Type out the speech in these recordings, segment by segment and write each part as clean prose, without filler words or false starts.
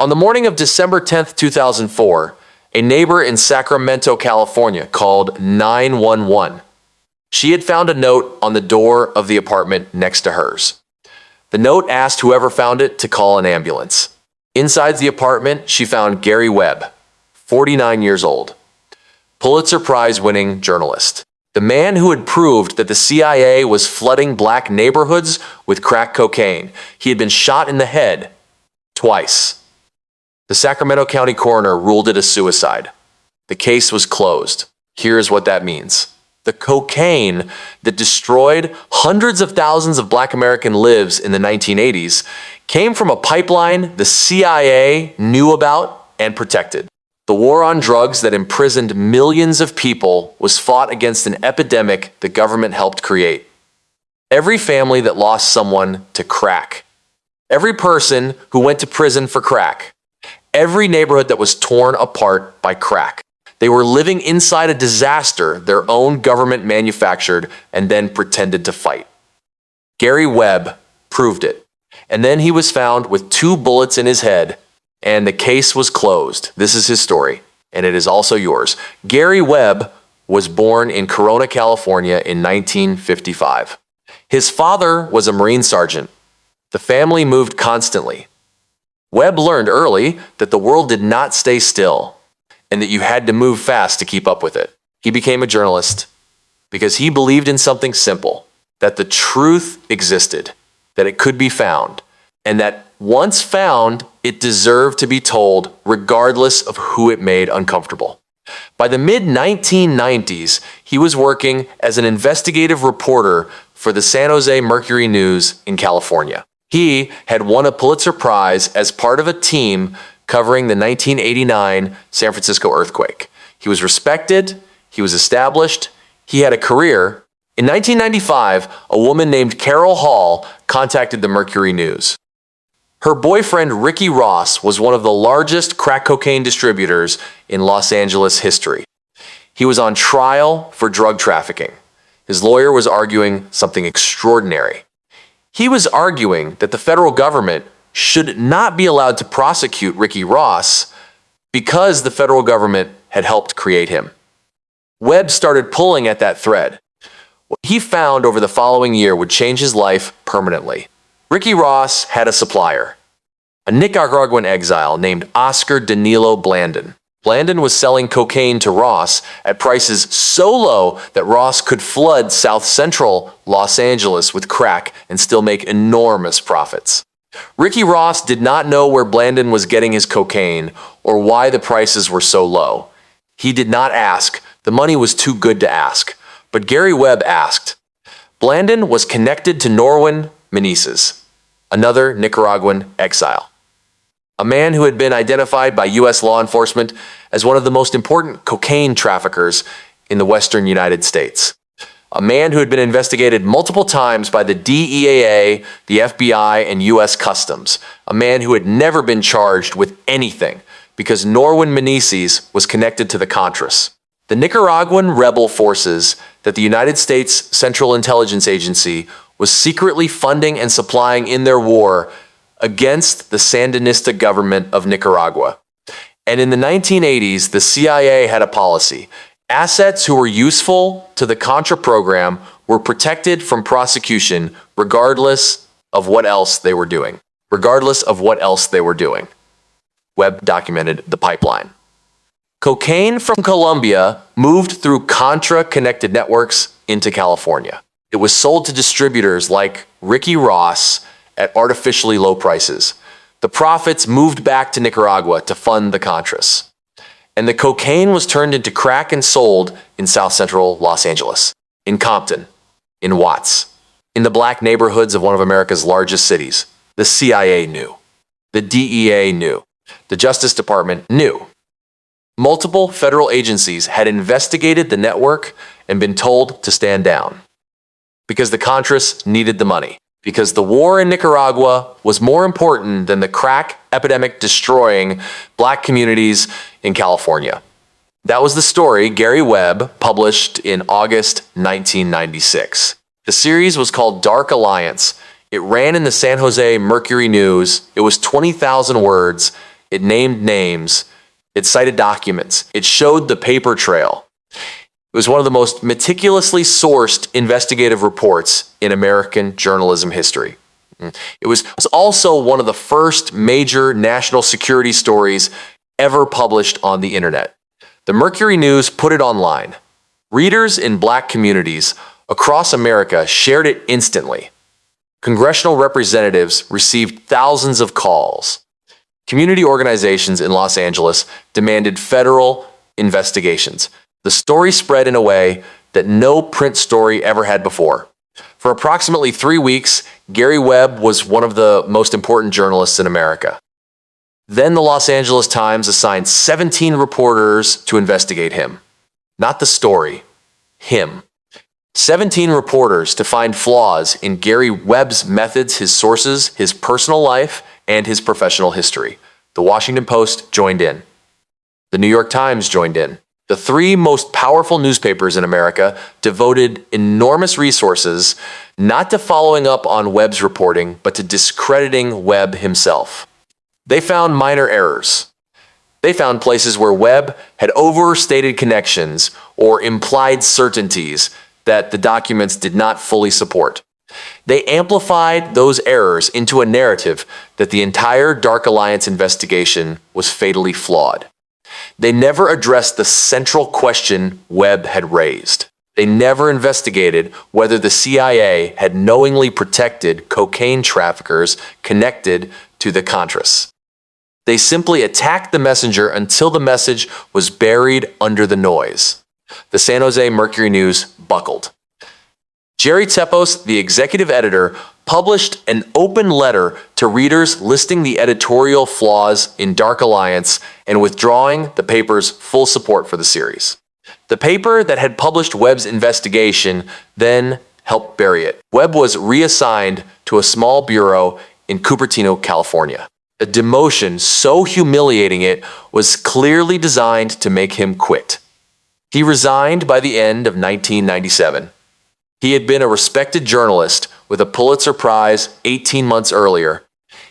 On the morning of December 10th, 2004, a neighbor in Sacramento, California called 911. She had found a note on the door of the apartment next to hers. The note asked whoever found it to call an ambulance. Inside the apartment, she found Gary Webb, 49 years old, Pulitzer Prize-winning journalist. The man who had proved that the CIA was flooding black neighborhoods with crack cocaine. He had been shot in the head twice. The Sacramento County coroner ruled it a suicide. The case was closed. Here's what that means. The cocaine that destroyed hundreds of thousands of black American lives in the 1980s came from a pipeline the CIA knew about and protected. The war on drugs that imprisoned millions of people was fought against an epidemic the government helped create. Every family that lost someone to crack, every person who went to prison for crack, every neighborhood that was torn apart by crack. They were living inside a disaster their own government manufactured and then pretended to fight. Gary Webb proved it. And then he was found with 2 bullets in his head, and the case was closed. This is his story, and it is also yours. Gary Webb was born in Corona, California in 1955. His father was a Marine sergeant. The family moved constantly. Webb learned early that the world did not stay still, and that you had to move fast to keep up with it. He became a journalist because he believed in something simple, that the truth existed, that it could be found, and that once found, it deserved to be told regardless of who it made uncomfortable. By the mid-1990s, he was working as an investigative reporter for the San Jose Mercury News in California. He had won a Pulitzer Prize as part of a team covering the 1989 San Francisco earthquake. He was respected, he was established, he had a career. In 1995, a woman named Carol Hall contacted the Mercury News. Her boyfriend, Ricky Ross, was one of the largest crack cocaine distributors in Los Angeles history. He was on trial for drug trafficking. His lawyer was arguing something extraordinary. He was arguing that the federal government should not be allowed to prosecute Ricky Ross because the federal government had helped create him. Webb started pulling at that thread. What he found over the following year would change his life permanently. Ricky Ross had a supplier, a Nicaraguan exile named Oscar Danilo Blandon. Blandon was selling cocaine to Ross at prices so low that Ross could flood South Central Los Angeles with crack and still make enormous profits. Ricky Ross did not know where Blandon was getting his cocaine or why the prices were so low. He did not ask. The money was too good to ask. But Gary Webb asked. Blandon was connected to Norwin Meneses, another Nicaraguan exile, a man who had been identified by U.S. law enforcement as one of the most important cocaine traffickers in the western United States. A man who had been investigated multiple times by the DEA, the FBI, and U.S. Customs. A man who had never been charged with anything because Norwin Meneses was connected to the Contras, the Nicaraguan rebel forces that the United States Central Intelligence Agency was secretly funding and supplying in their war against the Sandinista government of Nicaragua. And in the 1980s, the CIA had a policy. Assets who were useful to the Contra program were protected from prosecution regardless of what else they were doing. Webb documented the pipeline. Cocaine from Colombia moved through Contra-connected networks into California. It was sold to distributors like Ricky Ross at artificially low prices. The profits moved back to Nicaragua to fund the Contras. And the cocaine was turned into crack and sold in South Central Los Angeles, in Compton, in Watts, in the black neighborhoods of one of America's largest cities. The CIA knew. The DEA knew. The Justice Department knew. Multiple federal agencies had investigated the network and been told to stand down because the Contras needed the money, because the war in Nicaragua was more important than the crack epidemic destroying black communities in California. That was the story Gary Webb published in August 1996. The series was called Dark Alliance. It ran in the San Jose Mercury News. It was 20,000 words, It named names. It cited documents. It showed the paper trail. It was one of the most meticulously sourced investigative reports in American journalism history. It was also one of the first major national security stories ever published on the internet. The Mercury News put it online. Readers in black communities across America shared it instantly. Congressional representatives received thousands of calls. Community organizations in Los Angeles demanded federal investigations. The story spread in a way that no print story ever had before. For approximately 3 weeks, Gary Webb was one of the most important journalists in America. Then the Los Angeles Times assigned 17 reporters to investigate him. Not the story, him. 17 reporters to find flaws in Gary Webb's methods, his sources, his personal life, and his professional history. The Washington Post joined in. The New York Times joined in. The 3 most powerful newspapers in America devoted enormous resources not to following up on Webb's reporting, but to discrediting Webb himself. They found minor errors. They found places where Webb had overstated connections or implied certainties that the documents did not fully support. They amplified those errors into a narrative that the entire Dark Alliance investigation was fatally flawed. They never addressed the central question Webb had raised. They never investigated whether the CIA had knowingly protected cocaine traffickers connected to the Contras. They simply attacked the messenger until the message was buried under the noise. The San Jose Mercury News buckled. Jerry Tepos, the executive editor, published an open letter to readers listing the editorial flaws in Dark Alliance and withdrawing the paper's full support for the series. The paper that had published Webb's investigation then helped bury it. Webb was reassigned to a small bureau in Cupertino, California. A demotion so humiliating it was clearly designed to make him quit. He resigned by the end of 1997. He had been a respected journalist with a Pulitzer Prize 18 months earlier.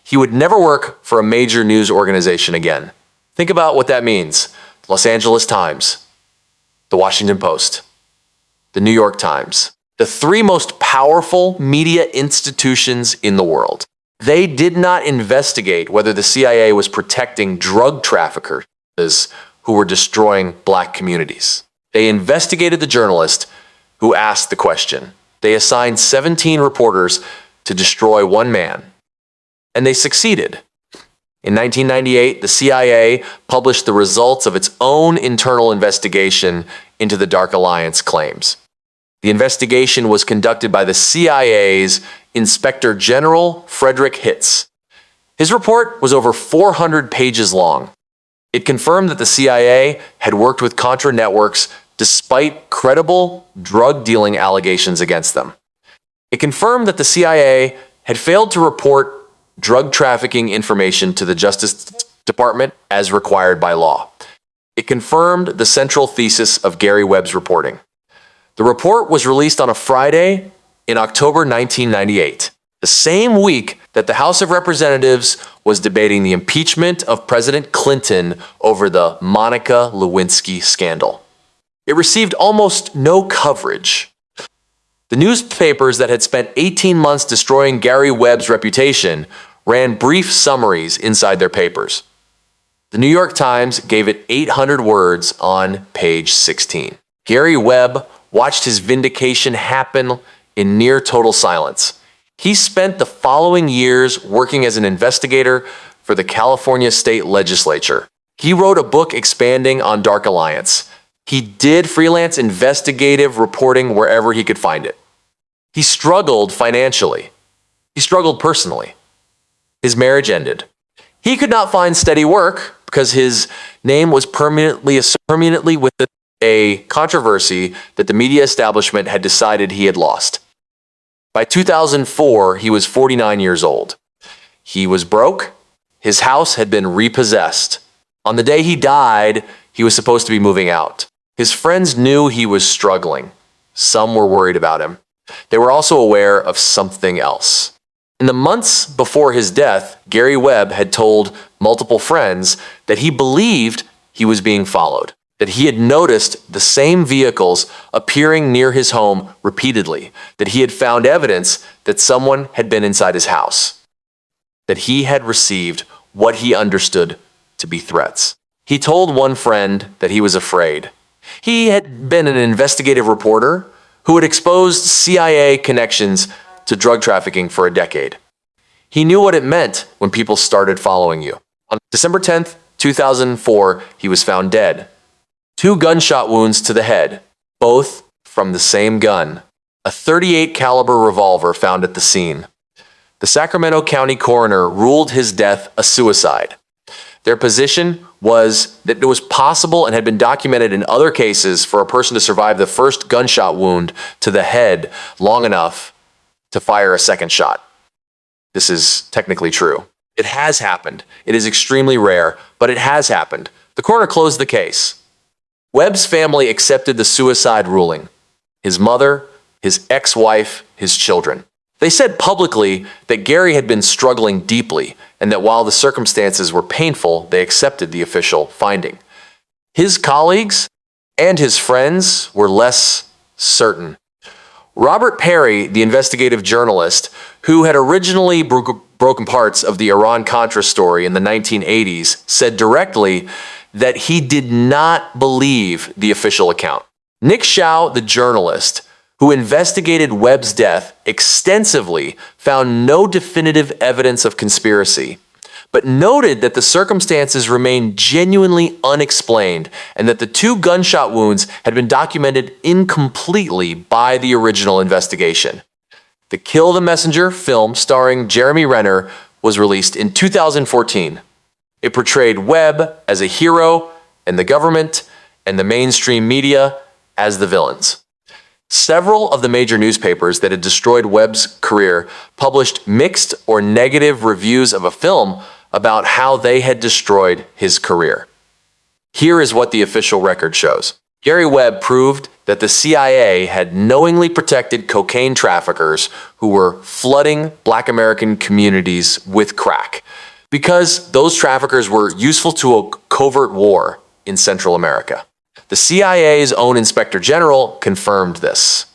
He would never work for a major news organization again. Think about what that means. The Los Angeles Times, the Washington Post, the New York Times, the 3 most powerful media institutions in the world. They did not investigate whether the CIA was protecting drug traffickers who were destroying black communities. They investigated the journalist who asked the question. They assigned 17 reporters to destroy one man, and they succeeded. In 1998, the CIA published the results of its own internal investigation into the Dark Alliance claims. The investigation was conducted by the CIA's Inspector General Frederick Hitz. His report was over 400 pages long. It confirmed that the CIA had worked with Contra networks despite credible drug-dealing allegations against them. It confirmed that the CIA had failed to report drug trafficking information to the Justice Department as required by law. It confirmed the central thesis of Gary Webb's reporting. The report was released on a Friday in October 1998, the same week that the House of Representatives was debating the impeachment of President Clinton over the Monica Lewinsky scandal. It received almost no coverage. The newspapers that had spent 18 months destroying Gary Webb's reputation ran brief summaries inside their papers. The New York Times gave it 800 words on page 16. Gary Webb watched his vindication happen in near total silence. He spent the following years working as an investigator for the California State Legislature. He wrote a book expanding on Dark Alliance. He did freelance investigative reporting wherever he could find it. He struggled financially. He struggled personally. His marriage ended. He could not find steady work because his name was permanently with a controversy that the media establishment had decided he had lost. By 2004, he was 49 years old. He was broke. His house had been repossessed. On the day he died, he was supposed to be moving out. His friends knew he was struggling. Some were worried about him. They were also aware of something else. In the months before his death, Gary Webb had told multiple friends that he believed he was being followed, that he had noticed the same vehicles appearing near his home repeatedly, that he had found evidence that someone had been inside his house, that he had received what he understood to be threats. He told one friend that he was afraid. He had been an investigative reporter who had exposed CIA connections to drug trafficking for a decade. He knew what it meant when people started following you. On December 10th, 2004, he was found dead. 2 gunshot wounds to the head, both from the same gun, a .38 caliber revolver found at the scene. The Sacramento County coroner ruled his death a suicide. Their position was that it was possible and had been documented in other cases for a person to survive the first gunshot wound to the head long enough to fire a second shot. This is technically true. It has happened. It is extremely rare, but it has happened. The coroner closed the case. Webb's family accepted the suicide ruling. His mother, his ex-wife, his children. They said publicly that Gary had been struggling deeply and that while the circumstances were painful, they accepted the official finding. His colleagues and his friends were less certain. Robert Perry, the investigative journalist, who had originally broken parts of the Iran-Contra story in the 1980s, said directly that he did not believe the official account. Nick Shao, the journalist, who investigated Webb's death extensively, found no definitive evidence of conspiracy, but noted that the circumstances remained genuinely unexplained and that the 2 gunshot wounds had been documented incompletely by the original investigation. The Kill the Messenger film starring Jeremy Renner was released in 2014. It portrayed Webb as a hero and the government and the mainstream media as the villains. Several of the major newspapers that had destroyed Webb's career published mixed or negative reviews of a film about how they had destroyed his career. Here is what the official record shows. Gary Webb proved that the CIA had knowingly protected cocaine traffickers who were flooding Black American communities with crack because those traffickers were useful to a covert war in Central America. The CIA's own Inspector General confirmed this.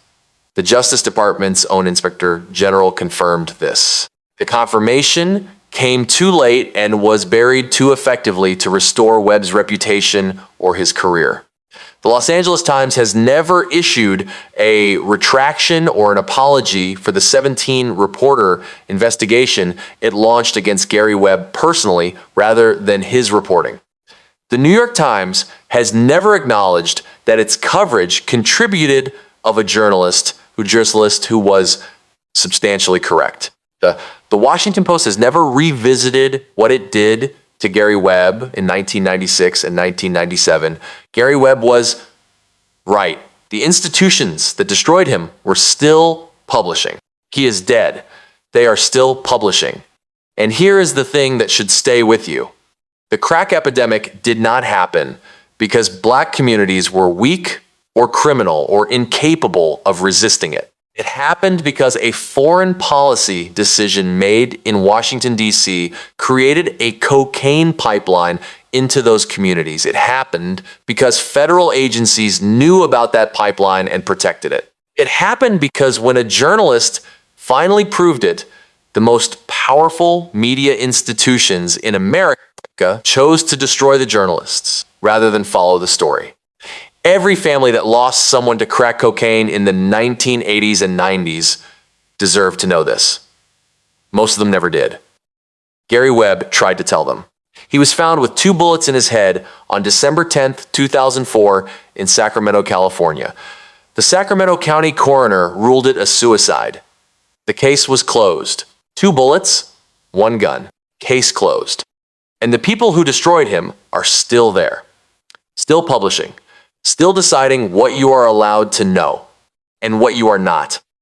The Justice Department's own Inspector General confirmed this. The confirmation came too late and was buried too effectively to restore Webb's reputation or his career. The Los Angeles Times has never issued a retraction or an apology for the 17-reporter investigation it launched against Gary Webb personally rather than his reporting. The New York Times has never acknowledged that its coverage contributed of a journalist who was substantially correct. The Washington Post has never revisited what it did to Gary Webb in 1996 and 1997. Gary Webb was right. The institutions that destroyed him were still publishing. He is dead. They are still publishing. And here is the thing that should stay with you. The crack epidemic did not happen because Black communities were weak or criminal or incapable of resisting it. It happened because a foreign policy decision made in Washington, D.C. created a cocaine pipeline into those communities. It happened because federal agencies knew about that pipeline and protected it. It happened because when a journalist finally proved it, the most powerful media institutions in America chose to destroy the journalists rather than follow the story. Every family that lost someone to crack cocaine in the 1980s and 90s deserved to know this. Most of them never did. Gary Webb tried to tell them. He was found with 2 bullets in his head on December 10th, 2004 in Sacramento, California. The Sacramento County coroner ruled it a suicide. The case was closed. 2 bullets, 1 gun. Case closed. And the people who destroyed him are still there, still publishing, still deciding what you are allowed to know and what you are not.